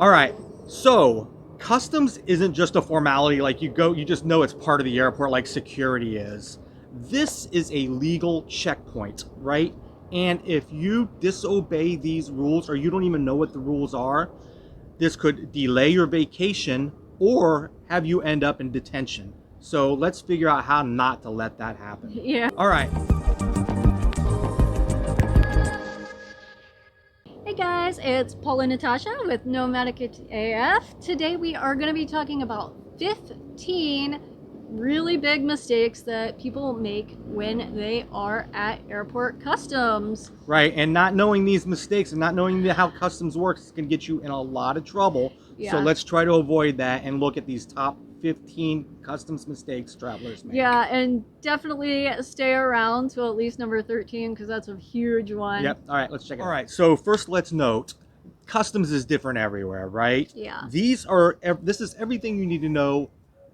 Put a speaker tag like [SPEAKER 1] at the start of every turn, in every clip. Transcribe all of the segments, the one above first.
[SPEAKER 1] All right, so customs isn't just a formality, like you just know it's part of the airport like security is. This is a legal checkpoint, right? And if you disobey these rules or you don't even know what the rules are, this could delay your vacation or have you end up in detention. So let's figure out how not to let that happen.
[SPEAKER 2] Yeah.
[SPEAKER 1] All right.
[SPEAKER 2] Hey guys, it's Paula Natasha with Nomadic-AF. Today we are going to be talking about 15 really big mistakes that people make when they are at airport customs.
[SPEAKER 1] Right, and not knowing these mistakes and not knowing how customs works can get you in a lot of trouble.
[SPEAKER 2] Yeah.
[SPEAKER 1] So let's try to avoid that and look at these top 15 customs mistakes travelers make.
[SPEAKER 2] Yeah, and definitely stay around to at least number 13 because that's a huge one.
[SPEAKER 1] Yep, all right, let's check it out. All right, so first let's note, customs is different everywhere, right?
[SPEAKER 2] Yeah.
[SPEAKER 1] This is everything you need to know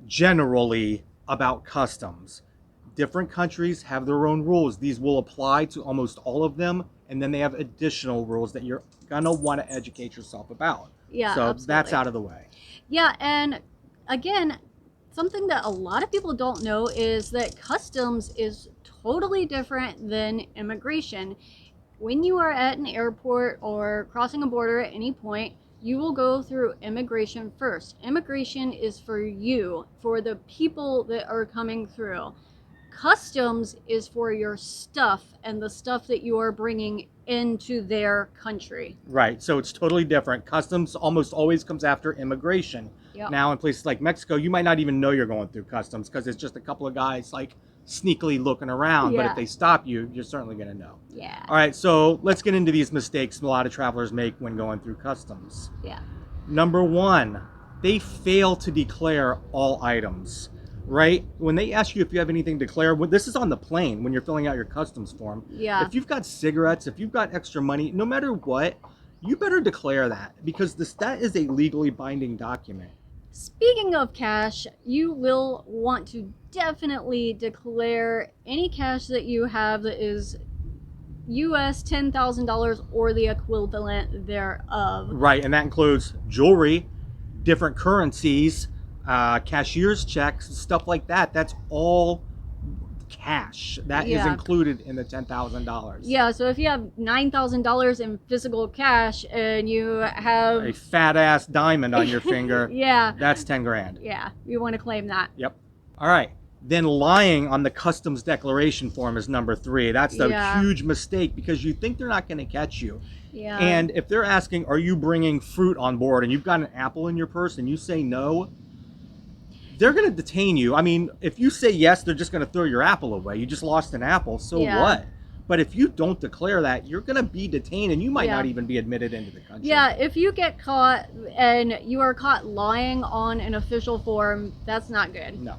[SPEAKER 1] generally about customs. Different countries have their own rules. These will apply to almost all of them, and then they have additional rules that you're gonna want to educate yourself about.
[SPEAKER 2] Yeah,
[SPEAKER 1] so
[SPEAKER 2] absolutely.
[SPEAKER 1] That's out of the way.
[SPEAKER 2] Yeah, and again, something that a lot of people don't know is that customs is totally different than immigration. When you are at an airport or crossing a border at any point, you will go through immigration first. Immigration is for you, for the people that are coming through. Customs is for your stuff and the stuff that you are bringing into their country.
[SPEAKER 1] Right, so it's totally different. Customs almost always comes after immigration.
[SPEAKER 2] Yep.
[SPEAKER 1] Now in places like Mexico, you might not even know you're going through customs because it's just a couple of guys like sneakily looking around.
[SPEAKER 2] Yeah.
[SPEAKER 1] But if they stop you, you're certainly going to know.
[SPEAKER 2] Yeah.
[SPEAKER 1] All right, so let's get into these mistakes a lot of travelers make when going through customs.
[SPEAKER 2] Yeah.
[SPEAKER 1] Number one, they fail to declare all items, right? When they ask you if you have anything to declare, this is on the plane when you're filling out your customs form.
[SPEAKER 2] Yeah.
[SPEAKER 1] If you've got cigarettes, if you've got extra money, no matter what, you better declare that because that is a legally binding document.
[SPEAKER 2] Speaking of cash, you will want to definitely declare any cash that you have that is US $10,000 or the equivalent thereof.
[SPEAKER 1] Right, and that includes jewelry, different currencies, cashier's checks, stuff like that. That's all cash. That is included in the $10,000.
[SPEAKER 2] Yeah, so if you have $9,000 in physical cash and you have
[SPEAKER 1] a fat ass diamond on your finger,
[SPEAKER 2] yeah,
[SPEAKER 1] that's 10 grand.
[SPEAKER 2] Yeah, you want to claim that.
[SPEAKER 1] Yep. All right. Then lying on the customs declaration form is number 3. That's a huge mistake because you think they're not going to catch you.
[SPEAKER 2] Yeah.
[SPEAKER 1] And if they're asking, are you bringing fruit on board, and you've got an apple in your purse and you say no, they're going to detain you. I mean, if you say yes, they're just going to throw your apple away. You just lost an apple, so what? But if you don't declare that, you're going to be detained and you might not even be admitted into the country.
[SPEAKER 2] Yeah, if you get caught and you are caught lying on an official form, that's not good.
[SPEAKER 1] No.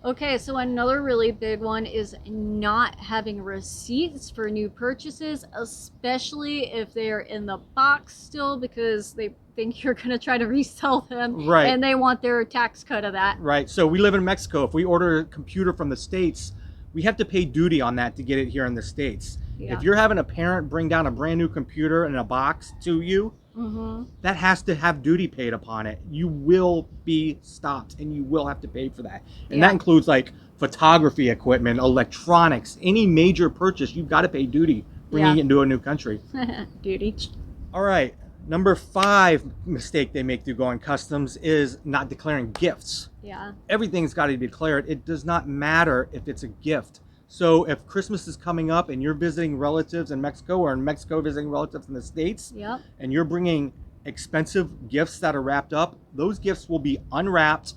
[SPEAKER 2] Okay, so another really big one is not having receipts for new purchases, especially if they're in the box still because they think you're going to try to resell them.
[SPEAKER 1] Right.
[SPEAKER 2] And they want their tax cut of that.
[SPEAKER 1] Right. So we live in Mexico. If we order a computer from the States, we have to pay duty on that to get it here in the States.
[SPEAKER 2] Yeah.
[SPEAKER 1] If you're having a parent bring down a brand new computer in a box to you, that has to have duty paid upon it. You will be stopped and you will have to pay for that. And that includes like photography equipment, electronics, any major purchase, you've got to pay duty bringing it into a new country.
[SPEAKER 2] Duty.
[SPEAKER 1] All right. Number 5 mistake they make through going customs is not declaring gifts.
[SPEAKER 2] Yeah.
[SPEAKER 1] Everything's got to be declared. It does not matter if it's a gift. So if Christmas is coming up and you're visiting relatives in Mexico or in Mexico visiting relatives in the States, and you're bringing expensive gifts that are wrapped up, those gifts will be unwrapped,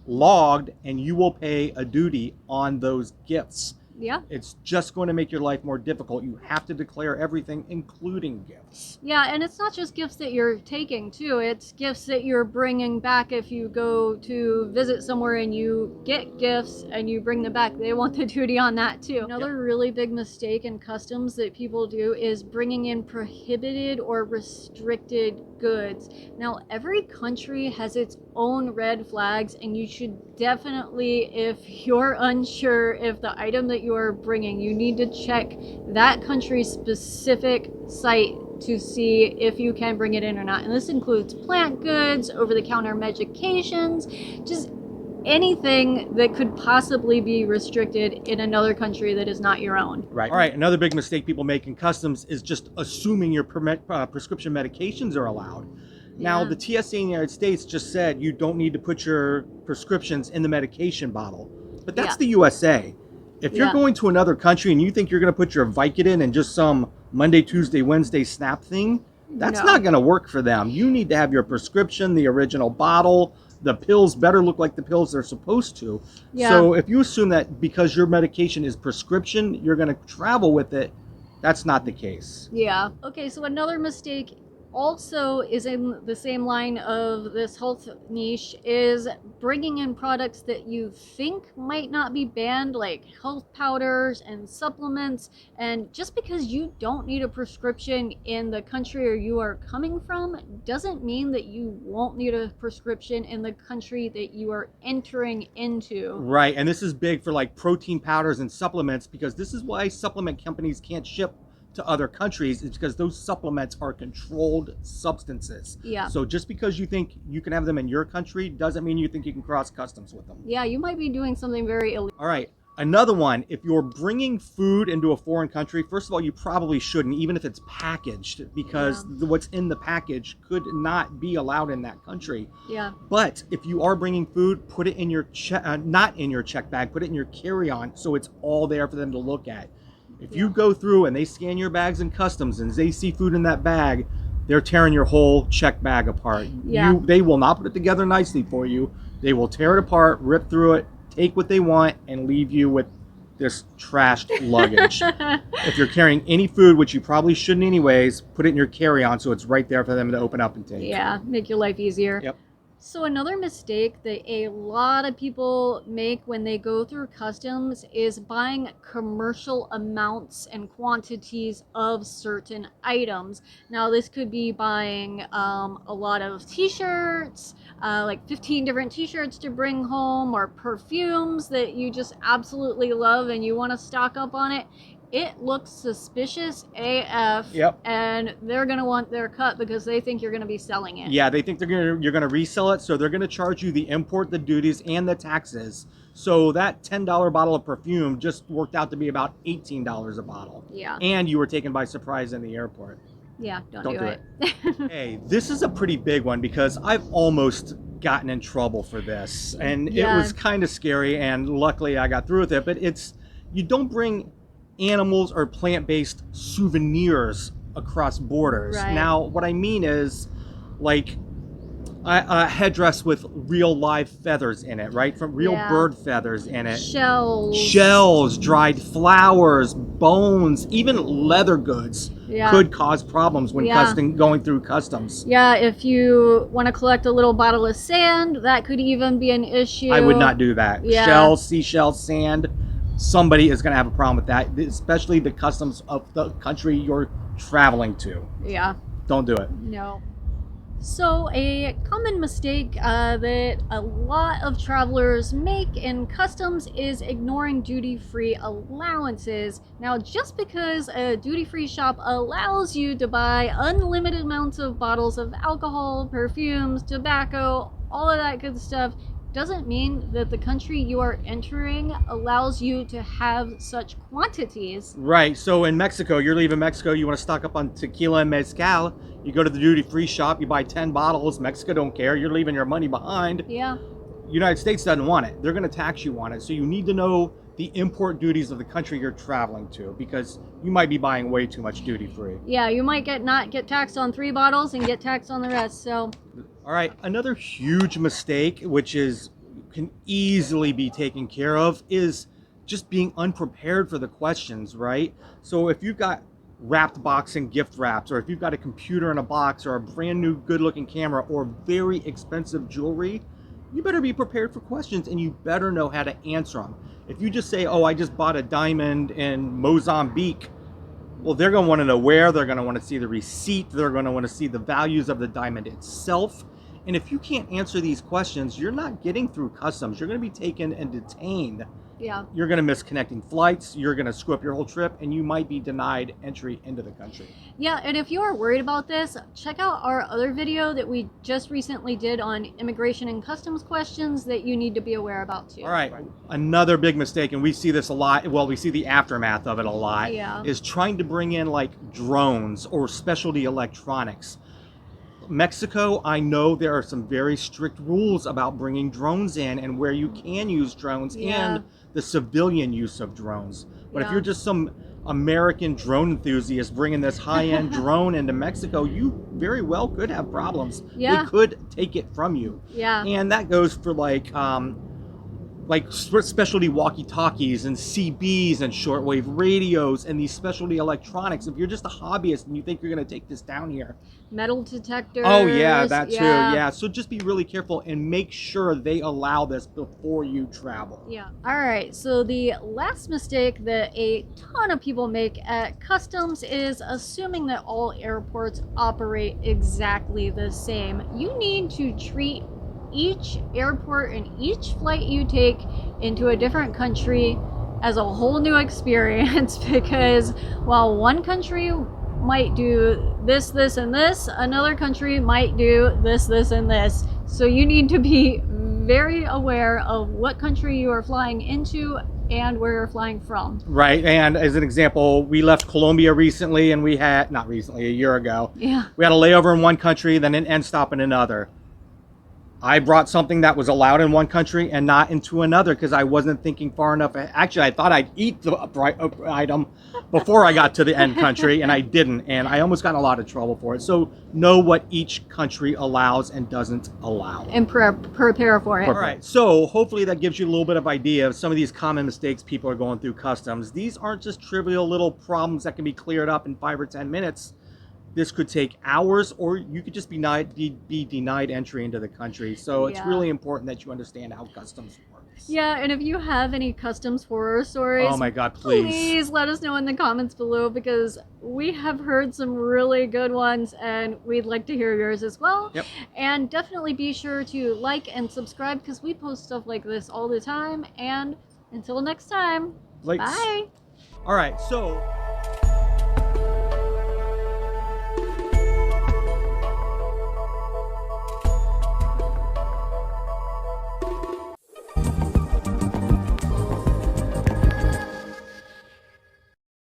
[SPEAKER 1] logged, and you will pay a duty on those gifts.
[SPEAKER 2] Yeah.
[SPEAKER 1] It's just going to make your life more difficult. You have to declare everything, including gifts.
[SPEAKER 2] Yeah, and it's not just gifts that you're taking, too. It's gifts that you're bringing back if you go to visit somewhere and you get gifts and you bring them back. They want the duty on that, too. Another really big mistake in customs that people do is bringing in prohibited or restricted goods. Now, every country has its own red flags, and you should definitely, if you're unsure if the item that you are bringing, you need to check that country's specific site to see if you can bring it in or not. And this includes plant goods, over-the-counter medications, just anything that could possibly be restricted in another country that is not your own.
[SPEAKER 1] Right. All right. Another big mistake people make in customs is just assuming your prescription medications are allowed. Now,
[SPEAKER 2] Yeah.
[SPEAKER 1] the TSA in the United States just said you don't need to put your prescriptions in the medication bottle. But that's
[SPEAKER 2] Yeah.
[SPEAKER 1] the USA. If you're
[SPEAKER 2] Yeah.
[SPEAKER 1] going to another country and you think you're going to put your Vicodin in just some Monday, Tuesday, Wednesday snap thing, that's
[SPEAKER 2] No.
[SPEAKER 1] not going to work for them. You need to have your prescription, the original bottle. The pills better look like the pills they're supposed to.
[SPEAKER 2] Yeah.
[SPEAKER 1] So if you assume that because your medication is prescription, you're going to travel with it, that's not the case.
[SPEAKER 2] Yeah. Okay, so another mistake also is in the same line of this health niche is bringing in products that you think might not be banned, like health powders and supplements. And just because you don't need a prescription in the country or you are coming from doesn't mean that you won't need a prescription in the country that you are entering into.
[SPEAKER 1] Right, and this is big for like protein powders and supplements, because this is why supplement companies can't ship to other countries, is because those supplements are controlled substances.
[SPEAKER 2] Yeah.
[SPEAKER 1] So just because you think you can have them in your country doesn't mean you think you can cross customs with them.
[SPEAKER 2] Yeah, you might be doing something very illegal.
[SPEAKER 1] All right. Another one, if you're bringing food into a foreign country, first of all, you probably shouldn't, even if it's packaged, because what's in the package could not be allowed in that country.
[SPEAKER 2] Yeah.
[SPEAKER 1] But if you are bringing food, put it in your not in your check bag, put it in your carry-on, so it's all there for them to look at. If you go through and they scan your bags in customs and they see food in that bag, they're tearing your whole check bag apart.
[SPEAKER 2] Yeah.
[SPEAKER 1] They will not put it together nicely for you. They will tear it apart, rip through it, take what they want, and leave you with this trashed luggage. If you're carrying any food, which you probably shouldn't anyways, put it in your carry-on so it's right there for them to open up and take.
[SPEAKER 2] Yeah, make your life easier.
[SPEAKER 1] Yep.
[SPEAKER 2] So another mistake that a lot of people make when they go through customs is buying commercial amounts and quantities of certain items. Now this could be buying a lot of t-shirts, like 15 different t-shirts to bring home, or perfumes that you just absolutely love and you want to stock up on it. It looks suspicious AF,
[SPEAKER 1] Yep.
[SPEAKER 2] and they're going to want their cut because they think you're going to be selling it.
[SPEAKER 1] Yeah, they think you're gonna resell it, so they're gonna charge you the import, the duties, and the taxes. So that $10 bottle of perfume just worked out to be about $18 a bottle.
[SPEAKER 2] Yeah.
[SPEAKER 1] And you were taken by surprise in the airport.
[SPEAKER 2] Yeah, don't do
[SPEAKER 1] do
[SPEAKER 2] it.
[SPEAKER 1] Hey, this is a pretty big one because I've almost gotten in trouble for this, and
[SPEAKER 2] Yeah.
[SPEAKER 1] it was kind of scary, and luckily I got through with it. But you don't bring animals or plant-based souvenirs across borders.
[SPEAKER 2] Right.
[SPEAKER 1] Now, what I mean is, like, a headdress with real live feathers in it, right? From real
[SPEAKER 2] Yeah.
[SPEAKER 1] bird feathers in it.
[SPEAKER 2] Shells.
[SPEAKER 1] Dried flowers, bones, even leather goods
[SPEAKER 2] Yeah.
[SPEAKER 1] could cause problems when
[SPEAKER 2] Yeah.
[SPEAKER 1] going through customs.
[SPEAKER 2] Yeah, if you want to collect a little bottle of sand, that could even be an issue.
[SPEAKER 1] I would not do that.
[SPEAKER 2] Yeah.
[SPEAKER 1] Shells, seashells, sand. Somebody is going to have a problem with that, especially the customs of the country you're traveling to.
[SPEAKER 2] Yeah,
[SPEAKER 1] Don't do it.
[SPEAKER 2] no. So a common mistake that a lot of travelers make in customs is ignoring duty-free allowances. Now, just because a duty-free shop allows you to buy unlimited amounts of bottles of alcohol, perfumes, tobacco, all of that good stuff, doesn't mean that the country you are entering allows you to have such quantities.
[SPEAKER 1] Right. So in Mexico, you're leaving Mexico, you want to stock up on tequila and mezcal. You go to the duty-free shop, you buy 10 bottles. Mexico don't care. You're leaving your money behind.
[SPEAKER 2] Yeah.
[SPEAKER 1] United States doesn't want it. They're going to tax you on it. So you need to know the import duties of the country you're traveling to, because you might be buying way too much duty-free.
[SPEAKER 2] Yeah, you might not get taxed on 3 bottles and get taxed on the rest. So
[SPEAKER 1] All right, another huge mistake, which can easily be taken care of, is just being unprepared for the questions, right? So if you've got wrapped box and gift wraps, or if you've got a computer in a box, or a brand new good looking camera, or very expensive jewelry, you better be prepared for questions, and you better know how to answer them. If you just say, oh, I just bought a diamond in Mozambique, well, they're going to want to know where, they're going to want to see the receipt, they're going to want to see the values of the diamond itself. And if you can't answer these questions, you're not getting through customs. You're going to be taken and detained.
[SPEAKER 2] Yeah.
[SPEAKER 1] you're going to miss connecting flights, you're going to screw up your whole trip, and you might be denied entry into the country.
[SPEAKER 2] Yeah, and if you are worried about this, check out our other video that we just recently did on immigration and customs questions that you need to be aware about too.
[SPEAKER 1] All right, another big mistake, and we see this a lot, well, we see the aftermath of it a lot,
[SPEAKER 2] Yeah.
[SPEAKER 1] is trying to bring in like drones or specialty electronics. Mexico, I know there are some very strict rules about bringing drones in and where you can use drones
[SPEAKER 2] Yeah.
[SPEAKER 1] and the civilian use of drones. But if
[SPEAKER 2] Yeah.
[SPEAKER 1] you're just some American drone enthusiast bringing this high-end drone into Mexico, you very well could have problems.
[SPEAKER 2] Yeah.
[SPEAKER 1] They could take it from you.
[SPEAKER 2] Yeah.
[SPEAKER 1] And that goes for like specialty walkie-talkies and CBs and shortwave radios and these specialty electronics. If you're just a hobbyist and you think you're going to take this down here,
[SPEAKER 2] Metal detectors.
[SPEAKER 1] oh yeah, that too. Yeah, so just be really careful and make sure they allow this before you travel.
[SPEAKER 2] Yeah. All right. So the last mistake that a ton of people make at customs is assuming that all airports operate exactly the same. You need to treat each airport and each flight you take into a different country as a whole new experience because while one country might do this, this, and this, another country might do this, this, and this. So you need to be very aware of what country you are flying into and where you're flying from.
[SPEAKER 1] Right, and as an example, we left Colombia recently and we had, not recently, a year ago.
[SPEAKER 2] Yeah.
[SPEAKER 1] We had a layover in one country, then an end stop in another. I brought something that was allowed in one country and not into another because I wasn't thinking far enough. Actually, I thought I'd eat the item before I got to the end country, and I didn't. And I almost got in a lot of trouble for it. So know what each country allows and doesn't allow.
[SPEAKER 2] And prepare for it.
[SPEAKER 1] All right, so hopefully that gives you a little bit of idea of some of these common mistakes people are going through customs. These aren't just trivial little problems that can be cleared up in 5 or 10 minutes. This could take hours, or you could just be denied entry into the country. So it's
[SPEAKER 2] Yeah.
[SPEAKER 1] really important that you understand how customs works.
[SPEAKER 2] Yeah, and if you have any customs horror stories,
[SPEAKER 1] Oh my God, please.
[SPEAKER 2] please let us know in the comments below because we have heard some really good ones and we'd like to hear yours as well.
[SPEAKER 1] Yep.
[SPEAKER 2] And definitely be sure to like and subscribe because we post stuff like this all the time. And until next time,
[SPEAKER 1] Like,
[SPEAKER 2] bye.
[SPEAKER 1] all right, so